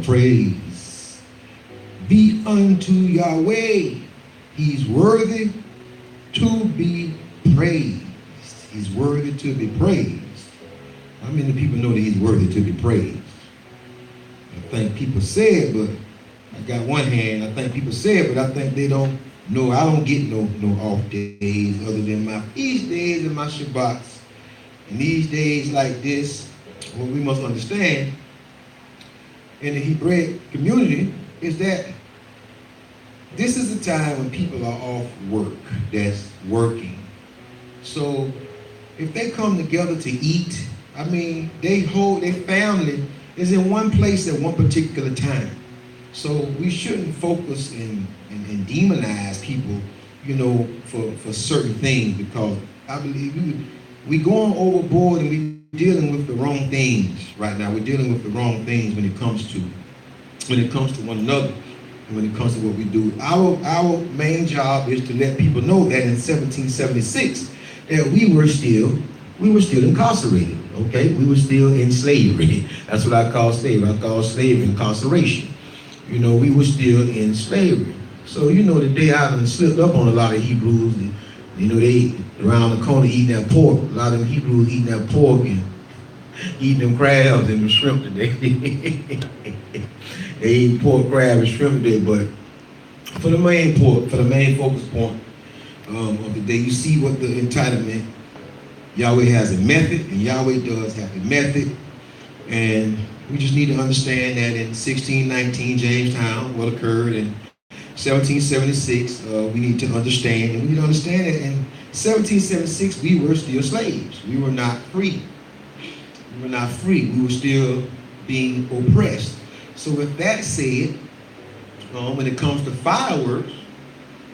Praise be unto Yahweh. He's worthy to be praised. He's worthy to be praised. How many people know that he's worthy to be praised? I think people say it, but I got one hand. I think people say it, but I think they don't know. I don't get no off days other than my feast days and my Shabbats. And these days like this, what we must understand in the Hebraic community is that this is the time when people are off work, that's working. So if they come together to eat, I mean, their family is in one place at one particular time. So we shouldn't focus and demonize people, you know, for certain things, because I believe we going overboard and we're dealing with the wrong things right now. We're dealing with the wrong things when it comes to one another and when it comes to what we do. Our main job is to let people know that in 1776 that we were still incarcerated. Okay, we were still in slavery. That's what I call slavery. I call slavery incarceration. You know, we were still in slavery. So, you know, the day I done slipped up on a lot of Hebrews, and, you know, they around the corner eating that pork. A lot of them Hebrews eating that pork and eating them crabs and the shrimp today. They eat pork, crab, and shrimp today. But for the main focus point of the day, you see what the entitlement. Yahweh has a method, and Yahweh does have a method, and we just need to understand that in 1619 Jamestown, what occurred in 1776, we need to understand, and we need to understand that in 1776 we were still slaves. We were not free. We were not free. We were still being oppressed. So with that said, when it comes to fireworks,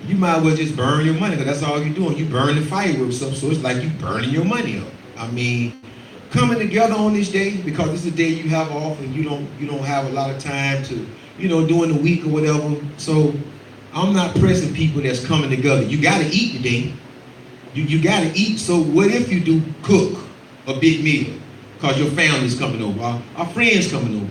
you might as well just burn your money, because that's all you're doing. You burn the fireworks up, so it's like you burning your money up. I mean, coming together on this day, because this is a day you have off and you don't have a lot of time to, you know, during the week or whatever. So I'm not pressing people that's coming together. You got to eat today. You got to eat. So what if you do cook a big meal because your family's coming over, our friends coming over?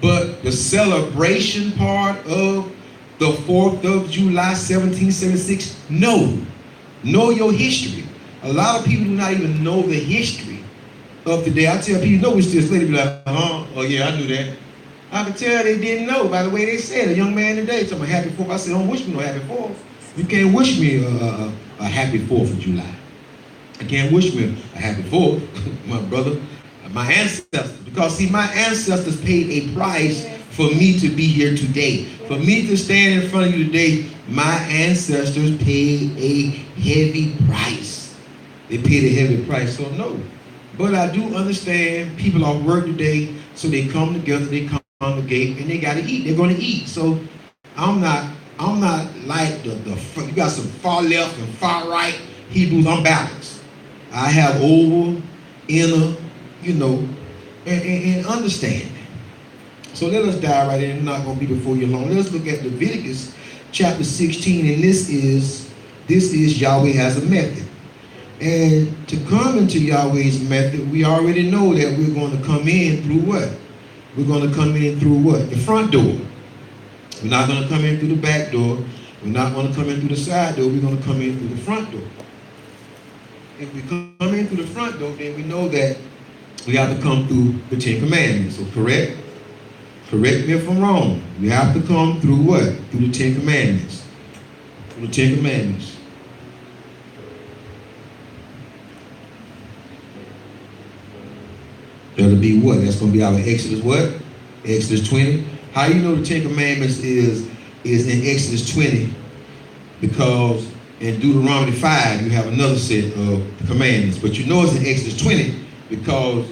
But the celebration part of the 4th of July, 1776, know your history. A lot of people do not even know the history of the day. I tell people, no, we're still slaves. Be like, oh yeah, I knew that. I can tell they didn't know by the way they said. A young man today told me happy 4th. I said, don't wish me no happy 4th. You can't wish me a happy 4th of July. I can't wish me a happy 4th, my brother, my ancestors. Because see, my ancestors paid a price for me to be here today. For me to stand in front of you today, my ancestors paid a heavy price. They paid a heavy price, so no. But I do understand people are work today, so they come together, they congregate, and they got to eat. They're going to eat. So I'm not like you got some far left and far right Hebrews. I'm balanced. I have over, inner, you know, and understanding. So let us dive right in. I'm not going to be before you long. Let's look at Leviticus chapter 16, and this is Yahweh has a method. And to come into Yahweh's method, we already know that we're going to come in through what? We're going to come in through what? The front door. We're not going to come in through the back door. We're not going to come in through the side door. We're going to come in through the front door. If we come in through the front door, then we know that we have to come through the 10 Commandments. So correct? Correct me if I'm wrong. We have to come through what? Through the 10 Commandments. Through the 10 Commandments. That'll be what? That's going to be our Exodus what? Exodus 20. How you know the 10 Commandments is in Exodus 20? Because in Deuteronomy 5, you have another set of commandments. But you know it's in Exodus 20 because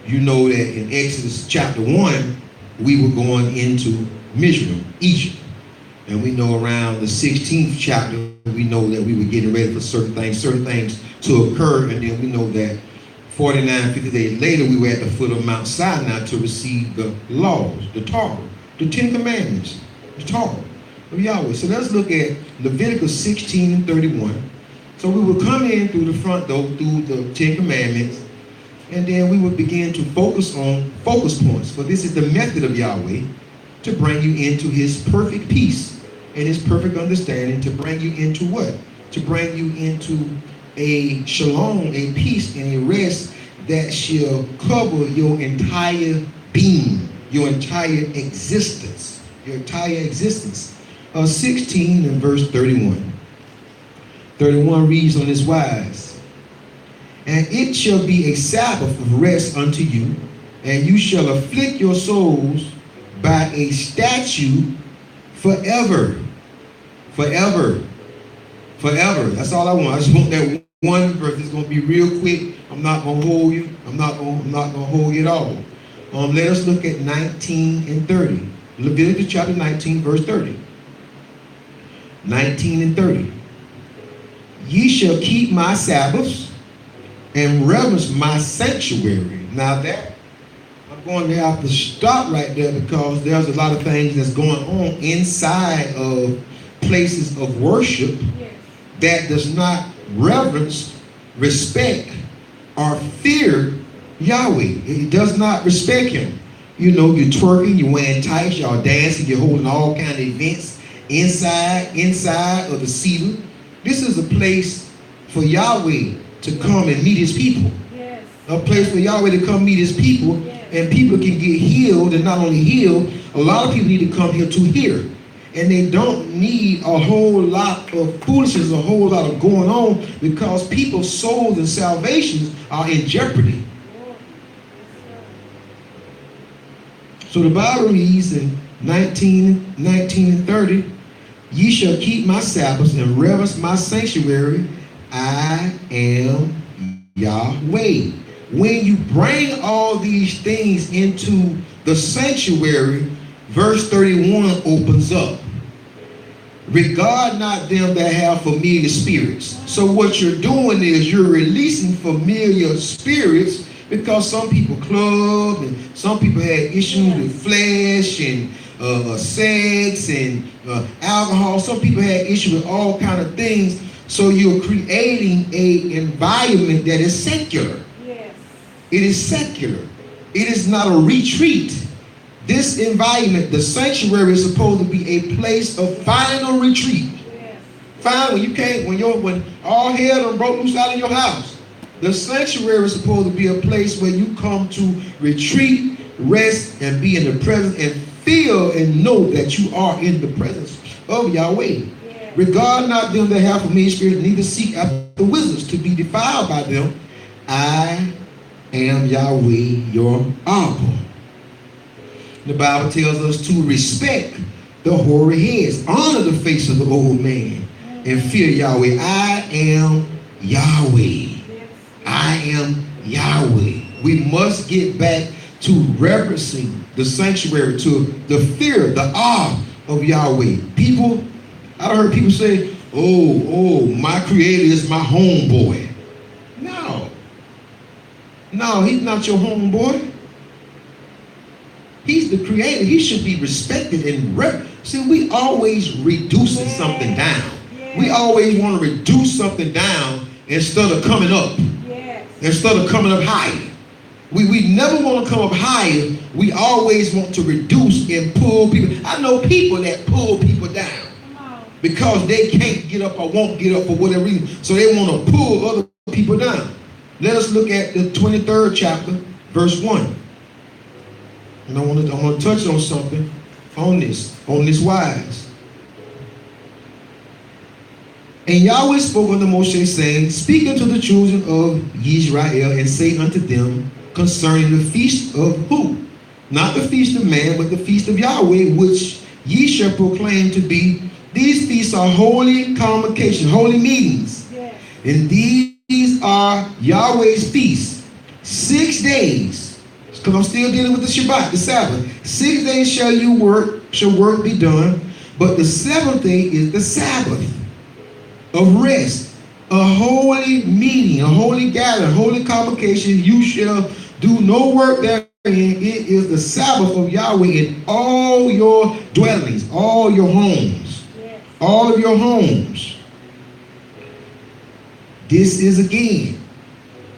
you know that in Exodus chapter 1, we were going into Mizraim, Egypt. And we know around the 16th chapter, we know that we were getting ready for certain things to occur. And then we know that 49, 50 days later, we were at the foot of Mount Sinai to receive the laws, the Torah, the 10 Commandments, the Torah of Yahweh. So let's look at Leviticus 16 and 31. So we will come in through the front door, through the 10 Commandments, and then we would begin to focus on focus points. For this is the method of Yahweh. to bring you into his perfect peace and his perfect understanding, to bring you into what? To bring you into a shalom, a peace, and a rest that shall cover your entire being, your entire existence, 16 and verse 31. 31 reads on this wise, and it shall be a Sabbath of rest unto you, and you shall afflict your souls by a statute forever. Forever. Forever. That's all I want. I just want that one verse. It's going to be real quick. I'm not going to hold you. I'm not going to hold you at all. Let us look at 19 and 30. Leviticus chapter 19, verse 30. 19 and 30. Ye shall keep my Sabbaths and reverence my sanctuary. Now that, I'm going to have to stop right there because there's a lot of things that's going on inside of places of worship that does not reverence, respect, or fear Yahweh. It does not respect him. You know, you're twerking, you're wearing tights, y'all dancing, you're holding all kind of events inside of the cedar. This is a place for Yahweh to come and meet his people. Yes. A place for Yahweh to come meet his people, yes. And people can get healed, and not only healed, a lot of people need to come here to hear. And they don't need a whole lot of foolishness, a whole lot of going on, because people's souls and salvations are in jeopardy. So the Bible reads in 19 and 30, ye shall keep my Sabbaths and reverence my sanctuary. I am Yahweh. When you bring all these things into the sanctuary, verse 31 opens up. Regard not them that have familiar spirits. So what you're doing is you're releasing familiar spirits, because some people club and some people had issues with flesh and sex and alcohol. Some people had issues with all kind of things. So you're creating an environment that is secular. Yes. It is secular. It is not a retreat. This environment, the sanctuary, is supposed to be a place of final retreat. Yes. Finally, when all hell done broke loose out of your house, the sanctuary is supposed to be a place where you come to retreat, rest, and be in the presence and feel and know that you are in the presence of Yahweh. Yeah. Regard not them that have familiar spirit, neither seek after wizards to be defiled by them. I am Yahweh, your Abba. The Bible tells us to respect the hoary heads, honor the face of the old man, and fear Yahweh. I am Yahweh. I am Yahweh. We must get back to reverencing the sanctuary, to the fear, the awe of Yahweh. People, I heard people say, oh, my creator is my homeboy. No, he's not your homeboy. He's the creator. He should be respected and reverenced. See, we always reducing something down. We always want to reduce something down instead of coming up. Instead of coming up higher. We never want to come up higher. We always want to reduce and pull people. I know people that pull people down because they can't get up or won't get up for whatever reason. So they want to pull other people down. Let us look at the 23rd chapter, verse 1. And I want to touch on something on this wise. And Yahweh spoke unto Moshe, saying, speak unto the children of Israel, and say unto them concerning the feast of who? Not the feast of man, but the feast of Yahweh, which ye shall proclaim to be. These feasts are holy convocation, holy meetings. Yes. And these are Yahweh's feasts. 6 days, because I'm still dealing with the Shabbat, the Sabbath. 6 days shall work be done, but the seventh day is the Sabbath of rest, a holy meeting, a holy gathering, holy convocation. You shall do no work therein. It is the Sabbath of Yahweh in all your dwellings, all your homes, yes. All of your homes. This is again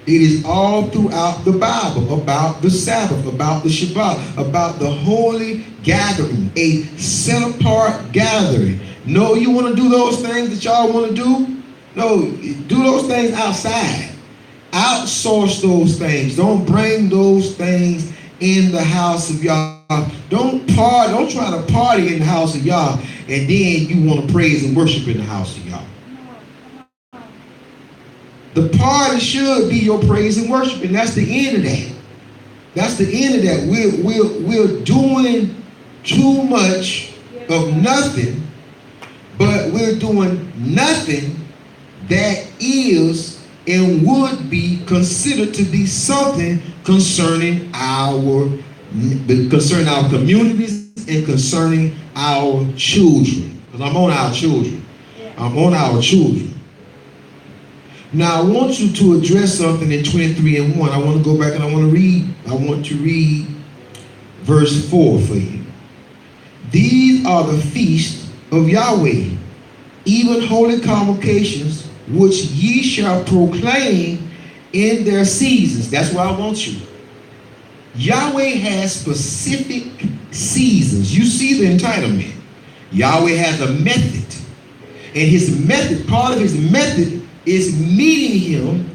It is all throughout the Bible about the Sabbath, about the Shabbat, about the holy gathering, a set-apart gathering. No, you want to do those things that y'all want to do? No, do those things outside. Outsource those things. Don't bring those things in the house of y'all. Don't try to party in the house of y'all and then you want to praise and worship in the house of y'all. The party should be your praise and worship, and that's the end of that. That's the end of that. We're doing too much of nothing, but we're doing nothing that is and would be considered to be something concerning our communities and concerning our children. Because I'm on our children. I'm on our children. Now, I want you to address something in 23:1. I want to go back and I want to read verse 4 for you. These are the feasts of Yahweh, even holy convocations, which ye shall proclaim in their seasons. That's where I want you. Yahweh has specific seasons. You see the entitlement. Yahweh has a method. And his method, part of his method, is meeting him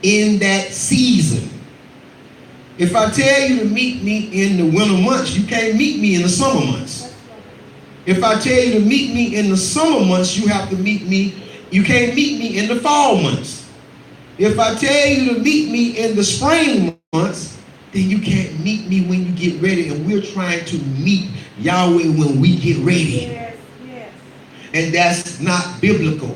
in that season. If I tell you to meet me in the winter months, you can't meet me in the summer months. If I tell you to meet me in the summer months, you can't meet me in the fall months. If I tell you to meet me in the spring months, then you can't meet me when you get ready. And we're trying to meet Yahweh when we get ready. Yes, yes. And that's not biblical.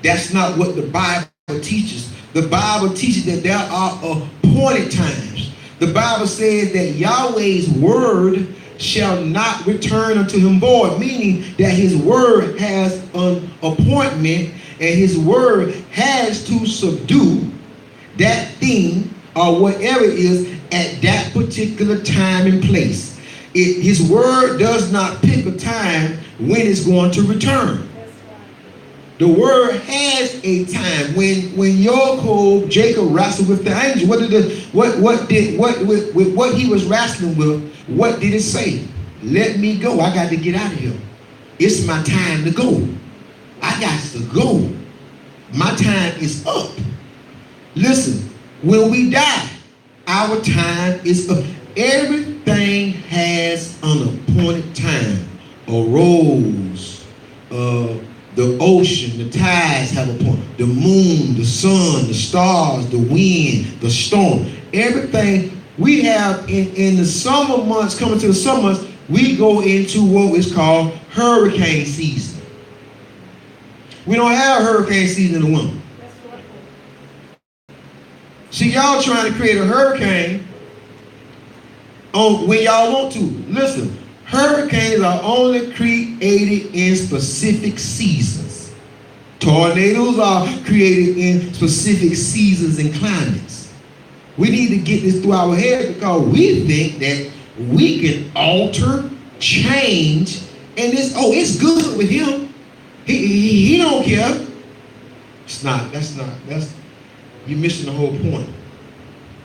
That's not what the Bible teaches. The Bible teaches that there are appointed times. The Bible says that Yahweh's word shall not return unto him void, meaning that his word has an appointment and his word has to subdue that thing or whatever it is at that particular time and place. His word does not pick a time when it's going to return. The word has a time. When Jacob wrestled with the angel, what he was wrestling with, what did it say? Let me go. I got to get out of here. It's my time to go. I got to go. My time is up. Listen, when we die, our time is up. Everything has an appointed time. A rose, the ocean, the tides have a point. The moon, the sun, the stars, the wind, the storm. Everything we have in the summer months, coming to the summer months, we go into what is called hurricane season. We don't have hurricane season in the winter. See, y'all trying to create a hurricane when y'all want to. Listen. Hurricanes are only created in specific seasons. Tornadoes are created in specific seasons and climates. We need to get this through our head because we think that we can alter, change, and it's good with him. He don't care. You're missing the whole point.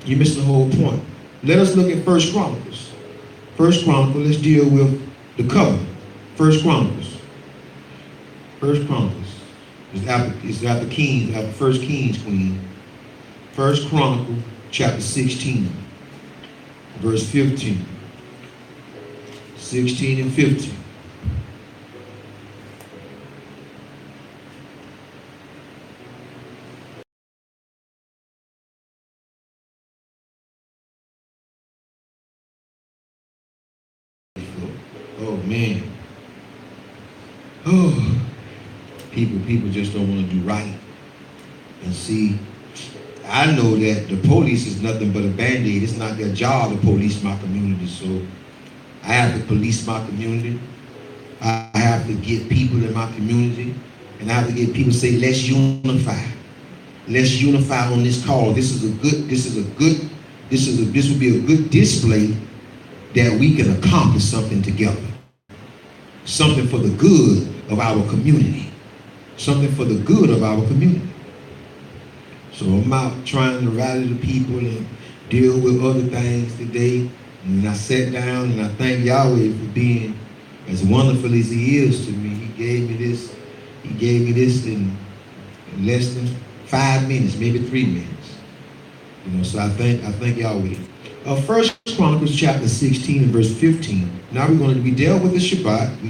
You're missing the whole point. Let us look at 1 Chronicles. First Chronicles, let's deal with the cover. First Chronicles. It's after Kings, after First Kings, Queen. First Chronicles, chapter 16, verse 15. 16 and 15. Oh man. Oh, people just don't want to do right. And see, I know that the police is nothing but a band-aid. It's not their job to police my community. So I have to police my community. I have to get people in my community, and I have to get people to say, let's unify. Let's unify on this call. This will be a good display that we can accomplish something together. Something for the good of our community. Something for the good of our community. So I'm out trying to rally the people and deal with other things today. And I sat down and I thank Yahweh for being as wonderful as He is to me. He gave me this. He gave me this in less than 5 minutes, maybe 3 minutes. You know, so I thank Yahweh. First Chronicles chapter 16 and verse 15. Now we dealt with the Shabbat.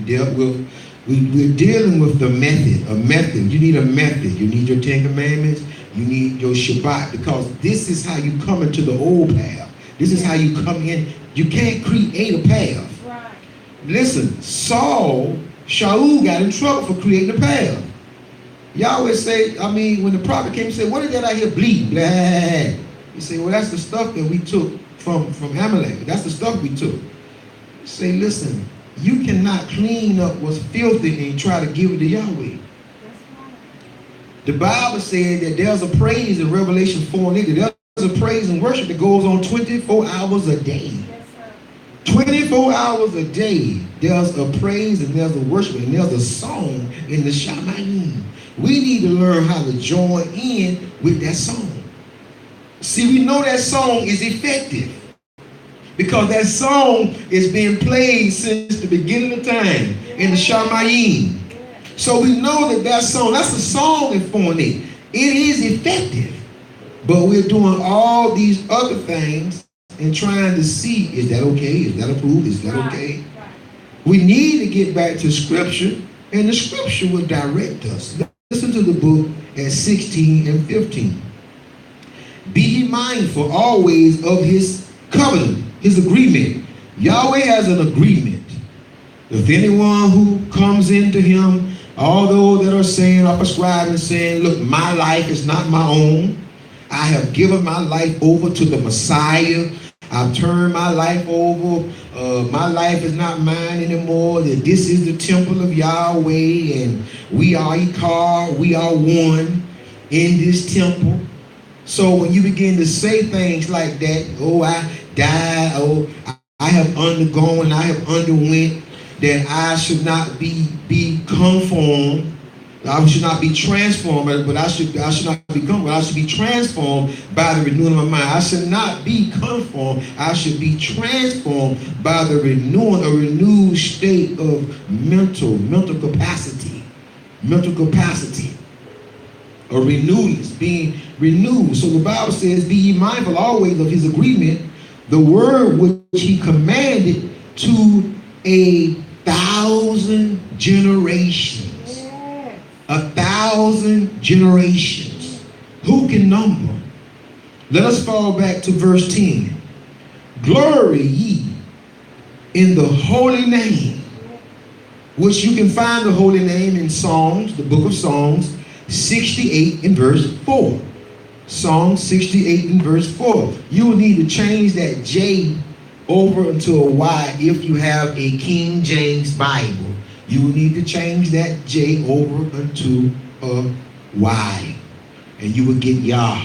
We're dealing with the method. A method. You need a method. You need your 10 Commandments. You need your Shabbat, because this is how you come into the old path. This is how you come in. You can't create a path. Right. Listen, Shaul got in trouble for creating a path. Yahweh say, when the prophet came and said, what is that out here bleeding? Blah. He said, well, that's the stuff that we took from Amalek. That's the stuff we took. He say, listen, you cannot clean up what's filthy and try to give it to Yahweh. The Bible said that there's a praise in Revelation 4:8. There's a praise and worship that goes on 24 hours a day. Yes, 24 hours a day, there's a praise and there's a worship and there's a song in the Shamayim. We need to learn how to join in with that song. See, we know that song is effective because that song is being played since the beginning of time in the Shamayim. So we know that song, that's a song in 4:8. It is effective. But we're doing all these other things and trying to see, is that okay? Is that approved? Is that okay? We need to get back to Scripture, and the Scripture will direct us. Listen to the book at 16 and 15. Be ye mindful always of His covenant, His agreement. Yahweh has an agreement. If anyone who comes into Him, all those that are saying, are prescribing, saying, look, my life is not my own. I have given my life over to the Messiah. I've turned my life over. My life is not mine anymore. That this is the temple of Yahweh, and we are Ikar. We are one in this temple. So when you begin to say things like that, oh, I died, oh, I have undergone, I have underwent, that I should not be conformed. I should not be transformed, but I should not become, but I should be transformed by the renewing of my mind. I should not be conformed. I should be transformed by the renewing, a renewed state of mental capacity, a renewedness, being renewed. So the Bible says, be ye mindful always of His agreement, the word which He commanded to 1,000 generations. 1,000 generations. Who can number? Let us fall back to verse 10. Glory ye in the holy name, which you can find the holy name in Psalms, the book of Psalms, 68 in verse 4. Psalm 68 in verse 4. You will need to change that J over into a Y if you have a King James Bible. You will need to change that J over into a Y, and you will get Yah.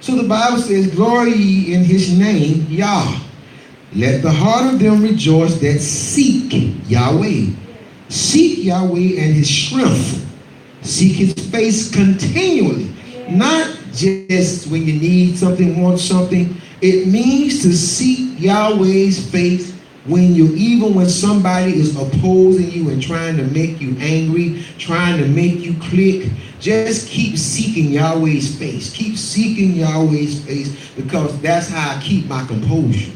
So the Bible says, glory ye in His name, Yah. Let the heart of them rejoice that seek Yahweh. Seek Yahweh and His strength. Seek His face continually. Not just when you need something, want something. It means to seek Yahweh's face even when somebody is opposing you and trying to make you angry, trying to make you click. Just keep seeking Yahweh's face. Keep seeking Yahweh's face, because that's how I keep my composure.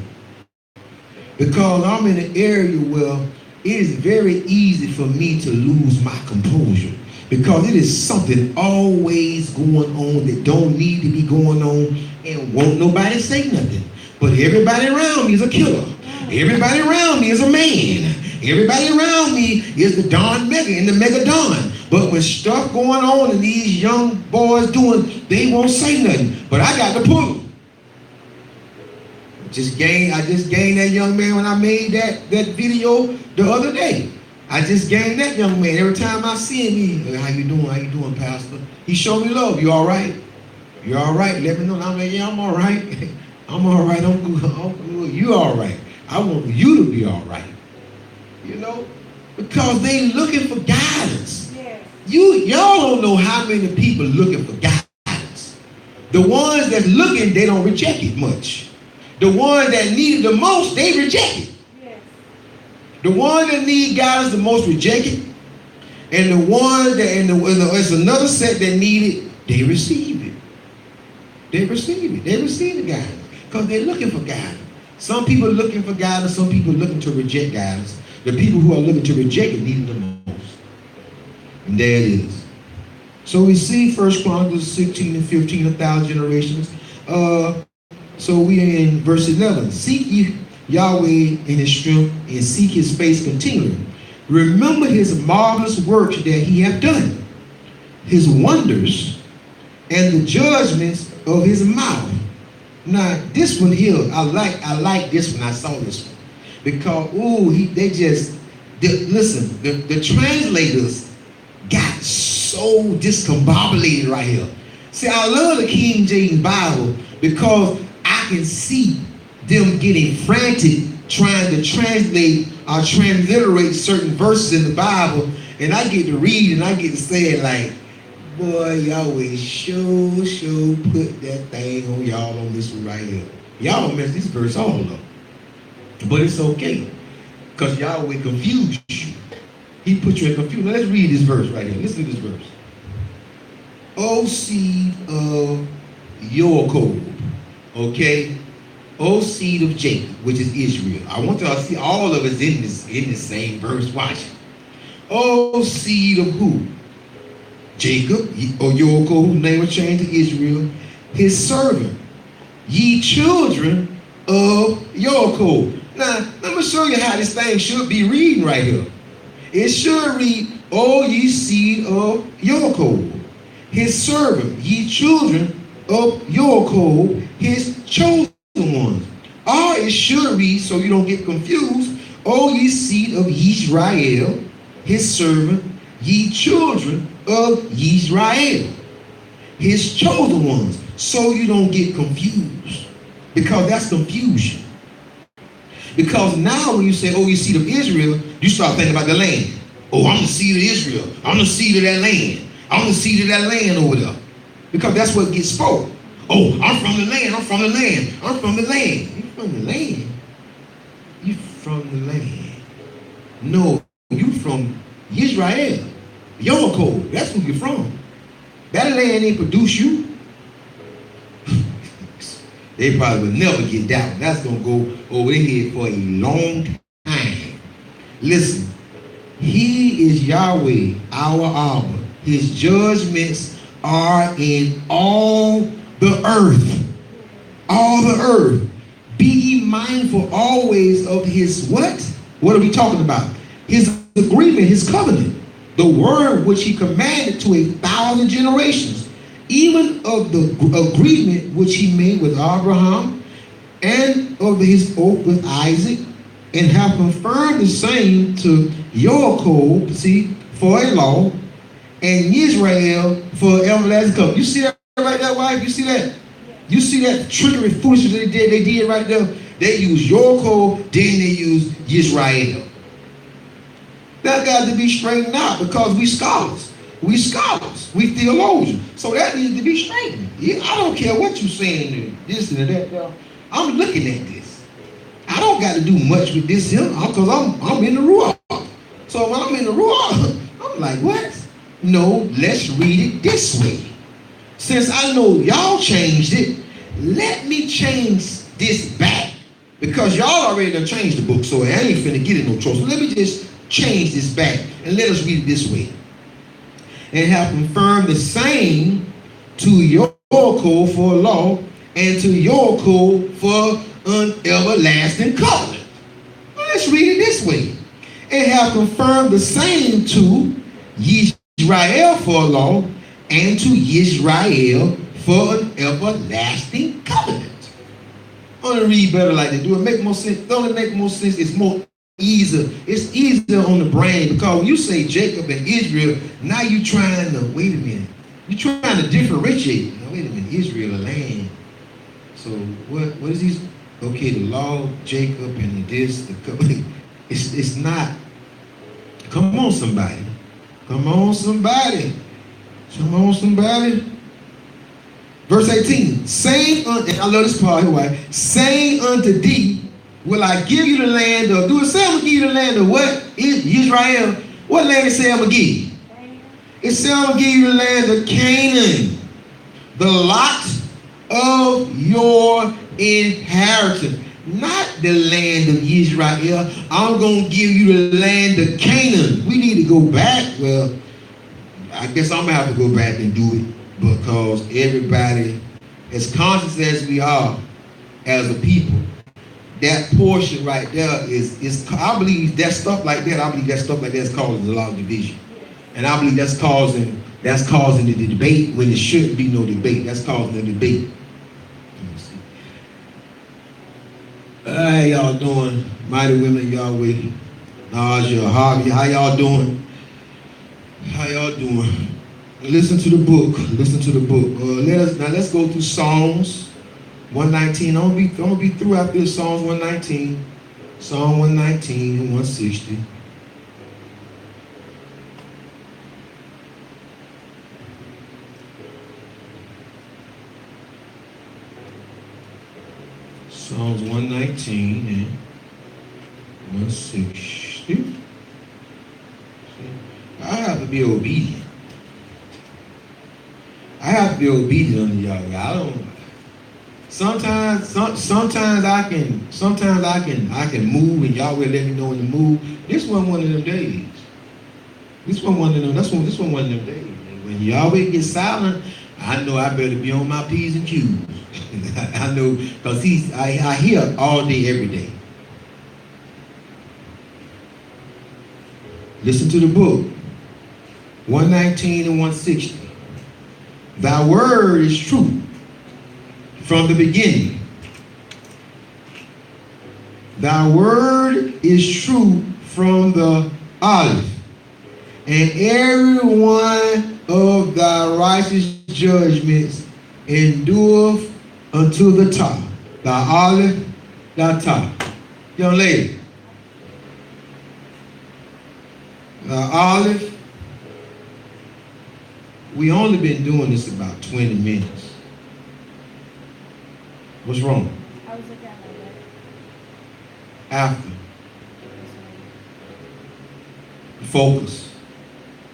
Because I'm in an area where it is very easy for me to lose my composure, because it is something always going on that don't need to be going on, and won't nobody say nothing. But everybody around me is a killer. Everybody around me is a man. Everybody around me is the Don Mega and the Mega Don. But when stuff going on and these young boys doing, they won't say nothing. But I got to pull them. I just gained that young man when I made that video the other day. I just gained that young man. Every time I see him, how you doing? How you doing, Pastor? He showed me love. You all right? You all right? Let me know. I'm like, yeah, I'm all right. I'm all right. I'm good. You all right? I want you to be all right. You know? Because they looking for guidance. Y'all don't know how many people looking for guidance. The ones that's looking, they don't reject it much. The ones that need it the most, they reject it. The ones that need guidance the most reject it. And the ones that, it's another set that need it, they receive it. They receive it. They receive the guidance. Because they're looking for guidance. Some people are looking for guidance, some people are looking to reject guidance. The people who are looking to reject it need it the most. And there it is. So we see 1 Chronicles 16 and 15, 1,000 generations. So we are in verse 11. Seek ye Yahweh in his strength and seek his face continually. Remember his marvelous works that he hath done, his wonders, and the judgments of his mouth. Now, this one here, I like this one. I saw this one. Because, the translators got so discombobulated right here. See, I love the King James Bible because I can see them getting frantic trying to translate or transliterate certain verses in the Bible, and I get to read and I get to say it like, boy, Yahweh sure put that thing on y'all on this one right here. Y'all mess this verse all up. But it's okay, because Yahweh confused you. He put you in confusion. Now let's read this verse right here. Listen to this verse. O seed of Yaakov, okay? O seed of Jacob, which is Israel. I want y'all to see all of us in this same verse. Watch. O seed of who? Jacob, or Yaakov, whose name was changed to Israel, his servant. Ye children of Yaakov. Now, let me show you how this thing should be reading right here. It should read, O ye seed of Yaakov, his servant, ye children of Yaakov, his chosen ones. Or it should read, so you don't get confused, O ye seed of Yisrael, his servant, ye children of Yisrael, his chosen ones. So you don't get confused. Because that's confusion. Because now when you say, oh, you seed of Israel, you start thinking about the land. Oh, I'm the seed of Israel. I'm the seed of that land. I'm the seed of that land over there. Because that's what gets spoken. Oh, I'm from the land. I'm from the land. I'm from the land. You from the land? You from the land. No, you from Israel. Yaakov. That's who you're from. That land ain't produce you. They probably will never get that one. That's going to go over their head for a long time. Listen, he is Yahweh, our Abba. His judgments are in all the earth. All the earth. Be ye mindful always of his what? What are we talking about? His agreement, his covenant. The word which he commanded to 1,000 generations. Even of the agreement which he made with Abraham, and of his oath with Isaac, and have confirmed the same to Yaakov, see, for a law, and Israel for everlasting covenant. You see that right there, wife? You see that? You see that trickery, foolishness they did right there? They used Yaakov, then they used Israel. That got to be straightened out because we scholars. We scholars, we theologians. So that needs to be straightened. I don't care what you're saying, this and that. I'm looking at this. I don't got to do much with this here because I'm in the Ruach. So when I'm in the Ruach, I'm like, what? No, let's read it this way. Since I know y'all changed it, let me change this back. Because y'all already done changed the book, so I ain't finna get in no trouble. So let me just change this back and let us read it this way. And have confirmed the same to Yaakov for a law, and to Yaakov for an everlasting covenant. Well, let's read it this way. And have confirmed the same to Yisrael for a law, and to Yisrael for an everlasting covenant. I want to read better like that. Do it make more sense? Don't it make more sense? It's more easier. It's easier on the brain because when you say Jacob and Israel, now you're trying to, wait a minute. You're trying to differentiate. Now, wait a minute, Israel, a land. So what is these? Okay, the law, Jacob, and this, the covenant. It's not Come on, somebody. Come on, somebody. Come on, somebody. Verse 18. Saying unto, I love this part, why? Saying unto thee, will I give you the land of, do it say I'm going to give you the land of what? Israel. What land it say I'm going to give you? It said I'm going to give you the land of Canaan, the lot of your inheritance. Not the land of Israel. I'm going to give you the land of Canaan. We need to go back. Well, I guess I'm going to have to go back and do it because everybody, as conscious as we are as a people, that portion right there is I believe that stuff like that, is causing a lot of division. And I believe that's causing the debate when there shouldn't be no debate. That's causing the debate. How y'all doing? Mighty women, Yahweh, Naja, Harvey, how y'all doing? How y'all doing? Listen to the book. Listen to the book. Let's go through Psalms 119. I'm gonna be through after this. Psalms 119, Psalm 119 and 160. Psalms 119 and 160. I have to be obedient. I have to be obedient unto Yahweh. I don't. Sometimes I can move and Yahweh let me know when to move. This wasn't one of them days. This wasn't one of them. This one one of them days. When Yahweh gets silent, I know I better be on my P's and Q's. I know, because I hear all day, every day. Listen to the book. 119 and 160. Thy word is true from the beginning. Thy word is true from the olive, and every one of thy righteous judgments endureth unto the top. Thy olive, thy top. Young lady. Thy olive. We only been doing this about 20 minutes. What's wrong? I was looking at my work. After. Focus.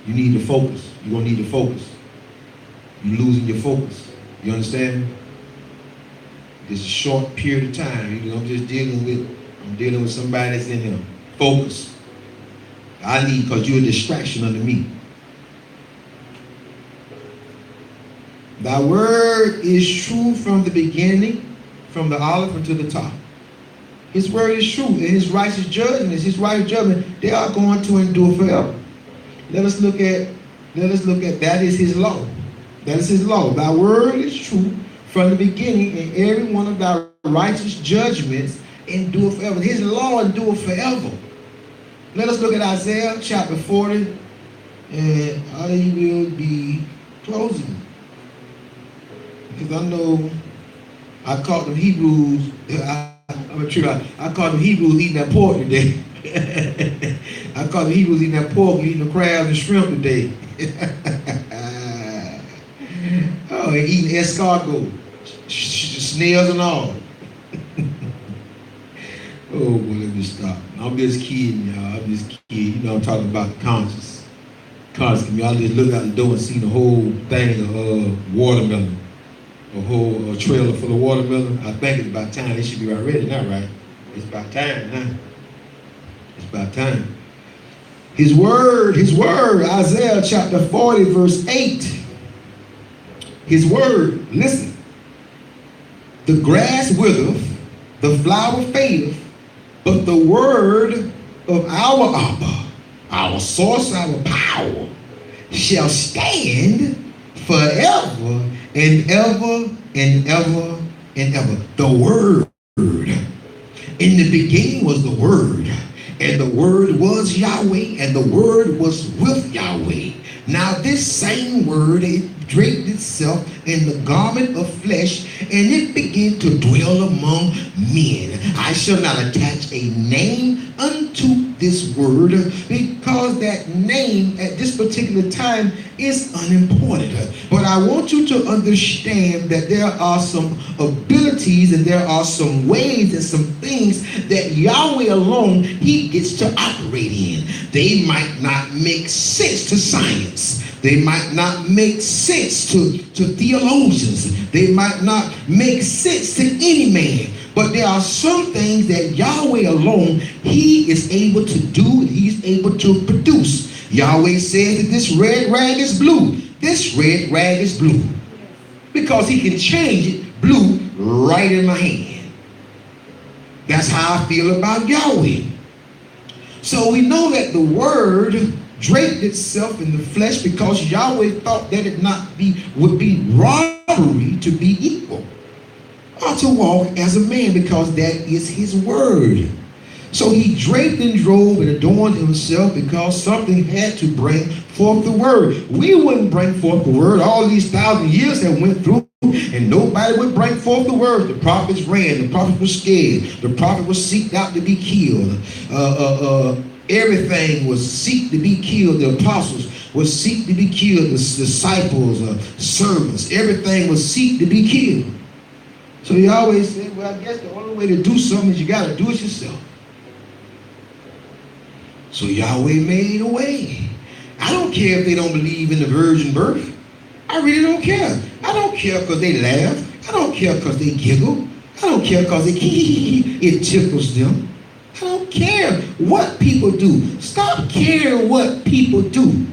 You need to focus. You're going to need to focus. You're losing your focus. You understand? This is a short period of time. I'm dealing with somebody that's in here. Focus. Because you're a distraction unto me. Thy word is true from the beginning, from the olive unto the top. His word is true, and his righteous judgment, they are going to endure forever. Let us look at that is his law. That is his law. Thy word is true from the beginning, and every one of thy righteous judgments endure forever. His law endure forever. Let us look at Isaiah chapter 40, and I will be closing. Because I know I caught them Hebrews, I caught them Hebrews eating that pork today. I caught the Hebrews eating that pork, eating the crabs and shrimp today. Oh, and eating escargot, snails and all. Oh, boy, let me stop. I'm just kidding, y'all. I'm just kidding. I'm talking about the conscious. Y'all just look out the door and see the whole thing of watermelon. A whole trailer full of watermelon. I think it's about time. They should be right ready now, right? It's about time now. It's about time. His word, Isaiah chapter 40, verse 8. His word, listen. The grass withereth, the flower fadeth, but the word of our Abba, our source, our power, shall stand forever and ever and ever and ever. The word. In the beginning was the word, and the word was Yahweh, and the word was with Yahweh. Now this same word, it draped itself in the garment of flesh, and it began to dwell among men. I shall not attach a name unto this word, because that name at this particular time is unimportant. But I want you to understand that there are some abilities and there are some ways and some things that Yahweh alone, he gets to operate in. They might not make sense to science. They might not make sense to theologians. They might not make sense to any man. But there are some things that Yahweh alone, he is able to do and he's able to produce. Yahweh says that this red rag is blue. This red rag is blue. Because he can change it blue right in my hand. That's how I feel about Yahweh. So we know that the word draped itself in the flesh because Yahweh thought that it would be robbery to be equal or to walk as a man, because that is his word. So he draped and drove and adorned himself because something had to bring forth the word. We wouldn't bring forth the word. All these 1,000 years that went through and nobody would bring forth the word. The prophets ran. The prophets were scared. The prophet was seeked out to be killed. Everything was seek to be killed. The apostles was seek to be killed. The disciples, servants, everything was seek to be killed. So he always said, well, I guess the only way to do something is you got to do it yourself. So Yahweh made a way. I don't care if they don't believe in the virgin birth. I really don't care. I don't care because they laugh. I don't care because they giggle. I don't care because it tickles them. I don't care what people do. Stop caring what people do.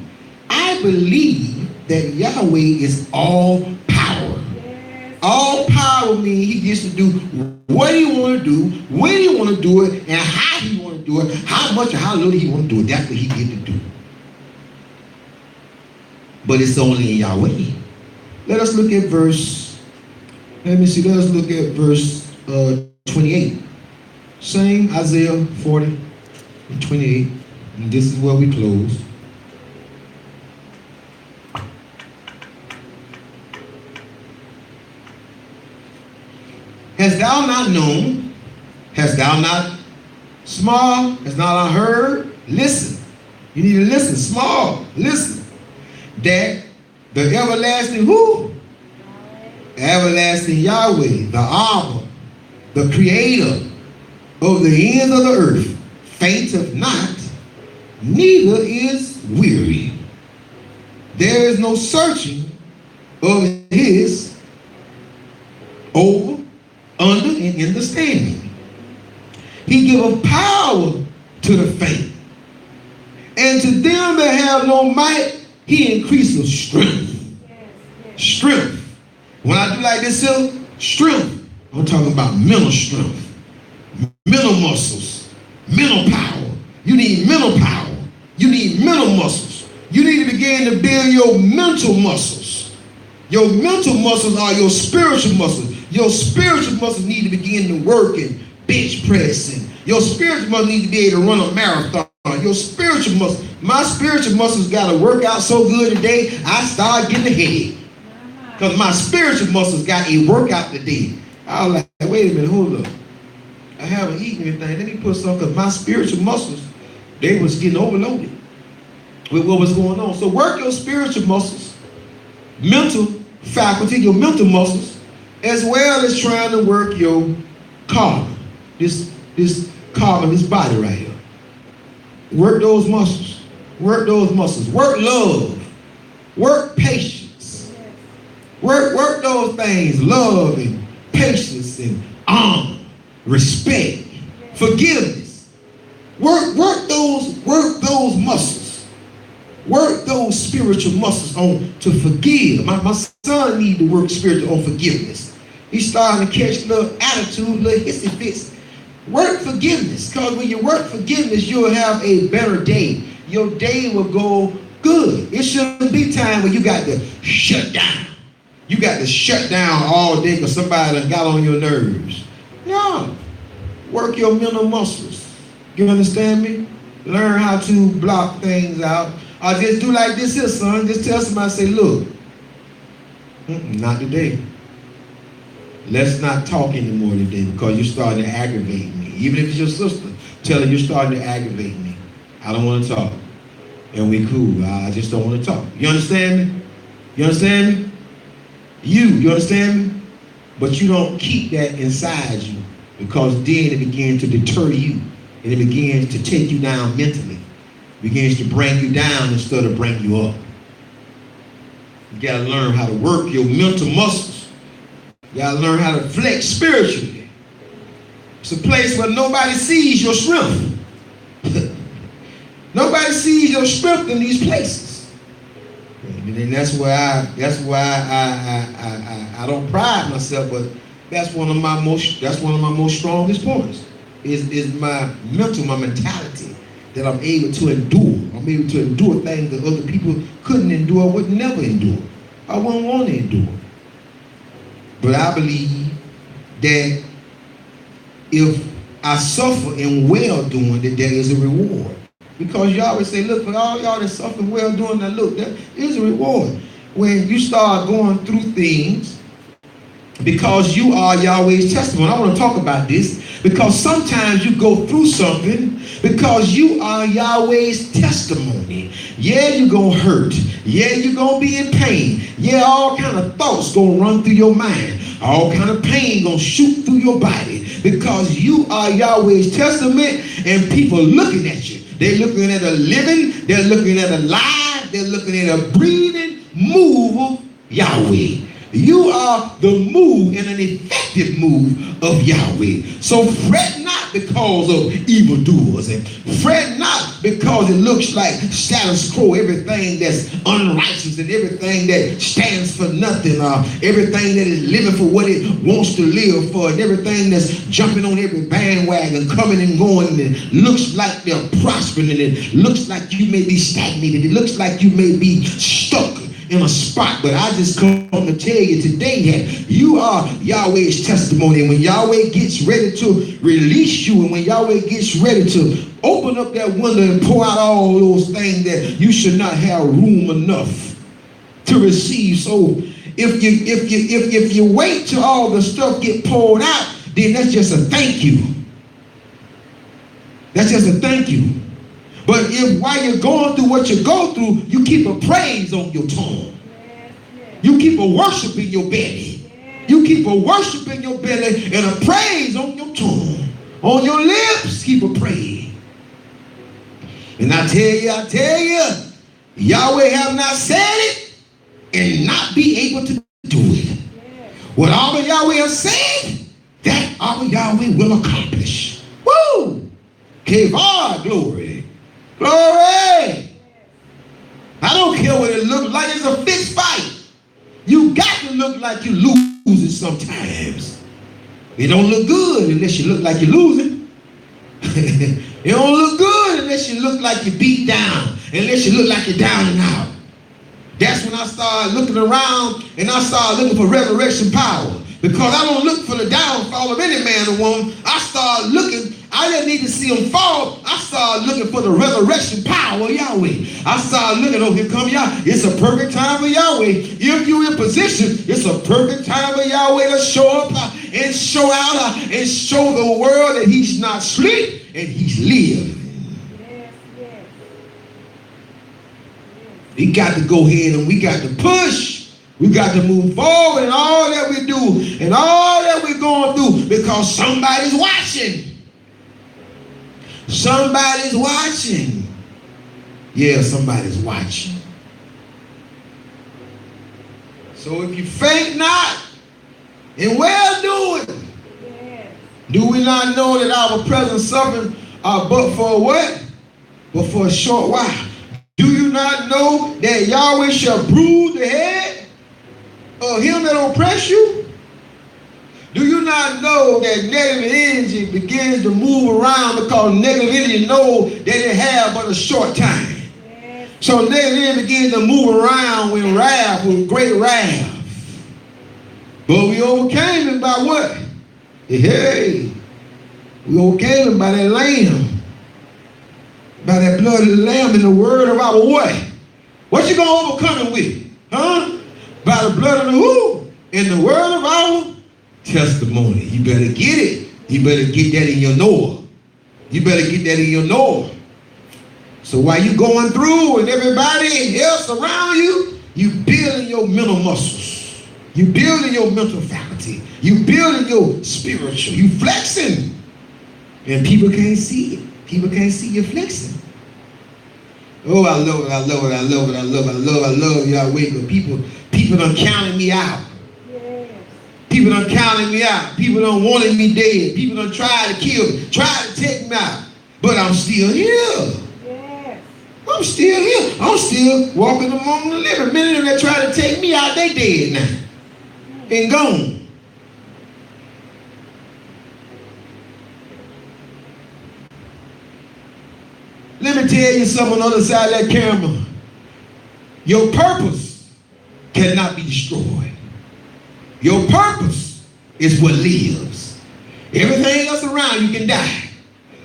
I believe that Yahweh is all power. All power means he gets to do what he want to do, when he want to do it, and how he want to do it, how much or how little he want to do it. That's what he get to do. But it's only in Yahweh. Let us look at verse 28. Same Isaiah 40 and 28. And this is where we close. Hast thou not known? Hast thou not small? Hast thou not heard? Listen. You need to listen. Small. Listen. That the everlasting who? The everlasting Yahweh, the Abba, the creator of the ends of the earth, fainteth not, neither is weary. There is no searching of his over, under, and understanding. He giveth power to the faint, and to them that have no might, he increases strength. Strength. When I do like this, strength, I'm talking about mental strength. Mental muscles, mental power. You need mental power. You need mental muscles. You need to begin to build your mental muscles. Your mental muscles are your spiritual muscles. Your spiritual muscles need to begin to work and bench pressing. Your spiritual muscles need to be able to run a marathon. Your spiritual muscles, my spiritual muscles got to work out so good today, I start getting a headache. Because my spiritual muscles got a workout today. I was like, wait a minute, hold up. I haven't eaten anything. Let me put some, because my spiritual muscles, they was getting overloaded with what was going on. So work your spiritual muscles, mental faculty, your mental muscles, as well as trying to work your carbon, this carbon, this body right here. Work those muscles. Work those muscles. Work love. Work patience. Work those things. Love and patience and honor, respect, forgiveness. Work those muscles. Work those spiritual muscles on to forgive. My son need to work spiritual on forgiveness. He's starting to catch little attitude, little hissy fits. Work forgiveness, because when you work forgiveness, you'll have a better day. Your day will go good. It shouldn't be time where you got to shut down. You got to shut down all day because somebody done got on your nerves. No. Work your mental muscles. You understand me? Learn how to block things out. Or just do like this here, son. Just tell somebody, say, look, not today. Let's not talk anymore today because you're starting to aggravate me. Even if it's your sister, tell her you're starting to aggravate me. I don't want to talk. And we cool. I just don't want to talk. You understand me? You understand me? You understand me? But you don't keep that inside you because then it begins to deter you. And it begins to take you down mentally. It begins to bring you down instead of bring you up. You got to learn how to work your mental muscles. You got to learn how to flex spiritually. It's a place where nobody sees your strength. Nobody sees your strength in these places. And that's why I don't pride myself, but that's one of my most strongest points. Is my mentality that I'm able to endure. I'm able to endure things that other people couldn't endure, would never endure. I wouldn't want to endure. But I believe that if I suffer in well-doing, that there is a reward. Because you always say, look, for all y'all that suffer in well-doing, now look, there is a reward. When you start going through things, because you are Yahweh's testimony. I want to talk about this because sometimes you go through something because you are Yahweh's testimony. Yeah, you're going to hurt. Yeah, you're going to be in pain. Yeah, all kind of thoughts going to run through your mind. All kind of pain going to shoot through your body because you are Yahweh's testament and people looking at you. They're looking at a living, they're looking at a live, they're looking at a breathing move of Yahweh. You are the move and an effective move of Yahweh. So fret not because of evildoers, and fret not because it looks like status quo, everything that's unrighteous and everything that stands for nothing, everything that is living for what it wants to live for, and everything that's jumping on every bandwagon, coming and going, and it looks like they're prospering, and it looks like you may be stagnated, it looks like you may be stuck in a spot. But I just come to tell you today that you are Yahweh's testimony. And when Yahweh gets ready to release you, and when Yahweh gets ready to open up that window and pour out all those things that you should not have room enough to receive. So if you wait till all the stuff get poured out, then that's just a thank you. That's just a thank you. But if while you're going through what you go through, you keep a praise on your tongue. You keep a worship in your belly. You keep a worship in your belly and a praise on your tongue. On your lips, keep a praise. And I tell you, Yahweh have not said it and not be able to do it. What our Yahweh has said, that our Yahweh will accomplish. Woo! Kevar, glory. Glory! I don't care what it looks like. It's a fixed fight. You got to look like you're losing sometimes. It don't look good unless you look like you're losing. It don't look good unless you look like you're beat down. Unless you look like you're down and out. That's when I started looking around and I started looking for resurrection power. Because I don't look for the downfall of any man or woman. I started looking. I didn't need to see them fall. I started looking for the resurrection power of Yahweh. I started looking, oh, here come Yahweh. It's a perfect time for Yahweh. If you're in position, it's a perfect time for Yahweh to show up and show out and show the world that he's not asleep and he's living. Yes, yes. We got to go ahead and we got to push. We got to move forward in all that we do and all that we're going through because somebody's watching. Somebody's watching. Yeah, somebody's watching. So if you faint not in well-doing, Yes. do we not know that our present suffering are but for what? But for a short while. Do you not know that Yahweh shall bruise the head of him that oppress you? Do you not know that negative energy begins to move around because negative energy knows that it has but a short time? Yes. So negative energy begins to move around with great wrath. But we overcame it by what? Hey, we overcame it by that lamb. By that blood of the Lamb and the word of our what? What you going to overcome it with? Huh? By the blood of the who? And the word of our testimony. You better get it. You better get that in your Noah. You better get that in your Noah. So while you going through and everybody else around you, you building your mental muscles. You building your mental faculty. You building your spiritual. You flexing. And people can't see it. People can't see you flexing. Oh, I love it, I love it, I love it, I love it, I love Yahweh. But people done counted me out. Yes. People done counted me out. People done wanted me dead. People done tried to kill me, tried to take me out. But I'm still here. Yes. I'm still here. I'm still walking among the living. Many of them that try to take me out, they dead now. And gone. Let me tell you something on the other side of that camera. Your purpose cannot be destroyed. Your purpose is what lives. Everything else around you can die.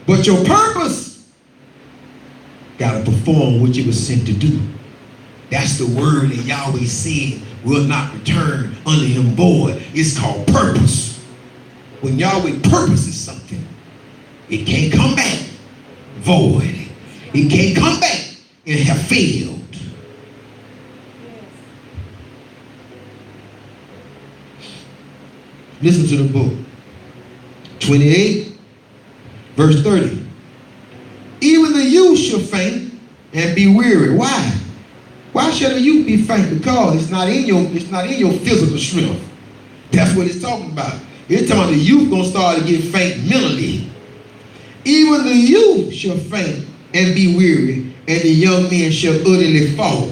But your purpose got to perform what you were sent to do. That's the word that Yahweh said will not return unto him void. It's called purpose. When Yahweh purposes something, it can't come back void. It can't come back and have failed. Listen to the book. 28, verse 30. Even the youth shall faint and be weary. Why? Why shall the youth be faint? Because it's not in your physical strength. That's what it's talking about. It's talking about the youth gonna start to get faint mentally. Even the youth shall faint and be weary, and the young men shall utterly fall.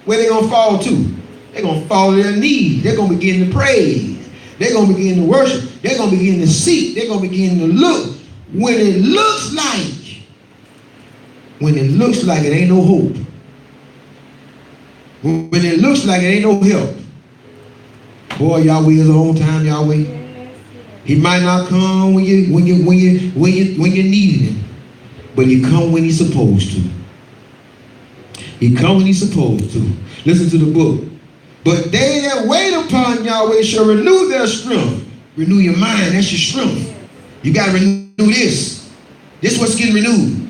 Where they gonna fall to? They're gonna fall to their knees. They're gonna begin to praise. They're gonna begin to worship. They're gonna begin to seek. They're gonna begin to look. When it looks like it ain't no hope. When it looks like it ain't no help. Boy, Yahweh is on time, Yahweh. He might not come when you need him. But he come when he's supposed to. He come when he's supposed to. Listen to the book. But they that wait upon Yahweh shall renew their strength. Renew your mind. That's your strength. You got to renew this. This is what's getting renewed.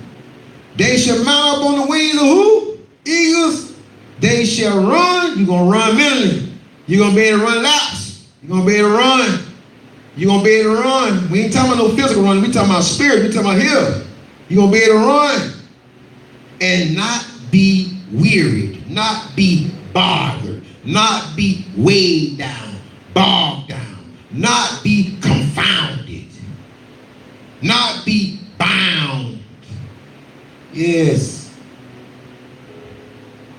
They shall mount up on the wings of who? Eagles. They shall run. You're going to run mentally. You're going to be able to run laps. You're going to be able to run. You're going to be able to run. We ain't talking about no physical running. We talking about spirit. We talking about here. You're going to be able to run and not be wearied, not be bothered, not be weighed down, bogged down, not be confounded, not be bound. Yes.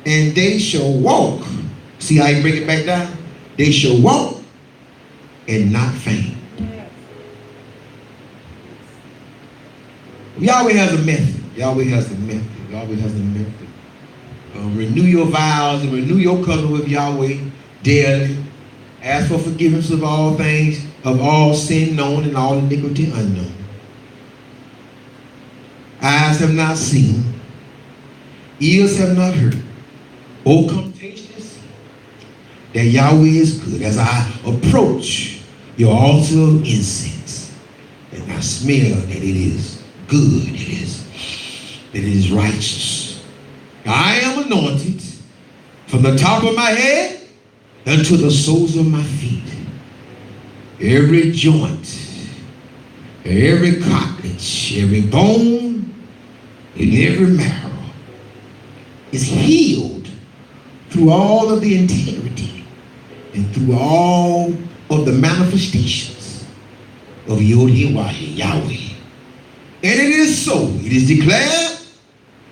And they shall walk. See how you bring it back down? They shall walk and not faint. Yahweh has a method. Yahweh has a method. Yahweh has a method. Renew your vows and renew your covenant with Yahweh daily. Ask for forgiveness of all things, of all sin known and all iniquity unknown. Eyes have not seen, ears have not heard. Oh, come taste and see that Yahweh is good. As I approach your altar of incense, and I smell that it is good, it is righteous. I am anointed from the top of my head unto the soles of my feet. Every joint, every cartilage, every bone, and every marrow is healed through all of the integrity and through all of the manifestations of YHWH, Yahweh. And it is so. It is declared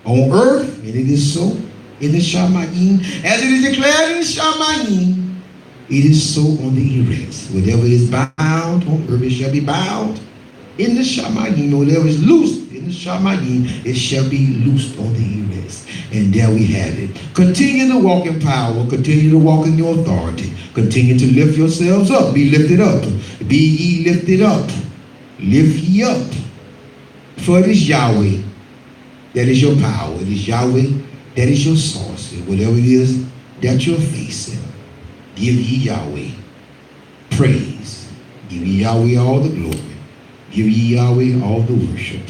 on earth, and it is so in the Shamayim. As it is declared in the Shamayim, it is so on the erects. Whatever is bound on earth, it shall be bound in the Shamayim. Whatever is loosed in the Shamayim, it shall be loosed on the erects. And there we have it. Continue to walk in power. Continue to walk in your authority. Continue to lift yourselves up. Be lifted up. Be ye lifted up. Lift ye up. For it is Yahweh That is your power. It is Yahweh. That is your source. And whatever it is that you're facing, give ye Yahweh praise. Give ye Yahweh all the glory. Give ye Yahweh all the worship.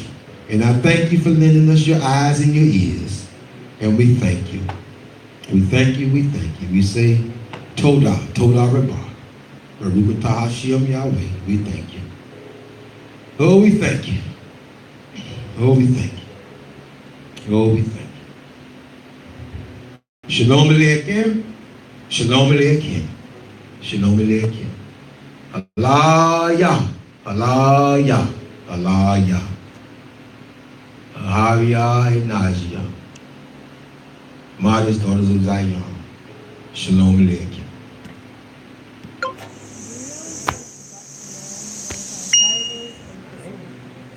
And I thank you for lending us your eyes and your ears. And we thank you. We thank you. We thank you. We say, Todah, Todah Rabbah. Baruch atah Hashem Yahweh. We thank you. Oh, we thank you. Oh, we thank you. Oh, we thank you. Shalom Aleichem. Shalom Aleichem. Shalom Aleichem. Allah Yah. Allah Yah. Allah Yah. Ahavia and Najia. Modest daughters of Zion. Shalom Aleichem.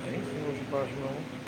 I ain't seen what you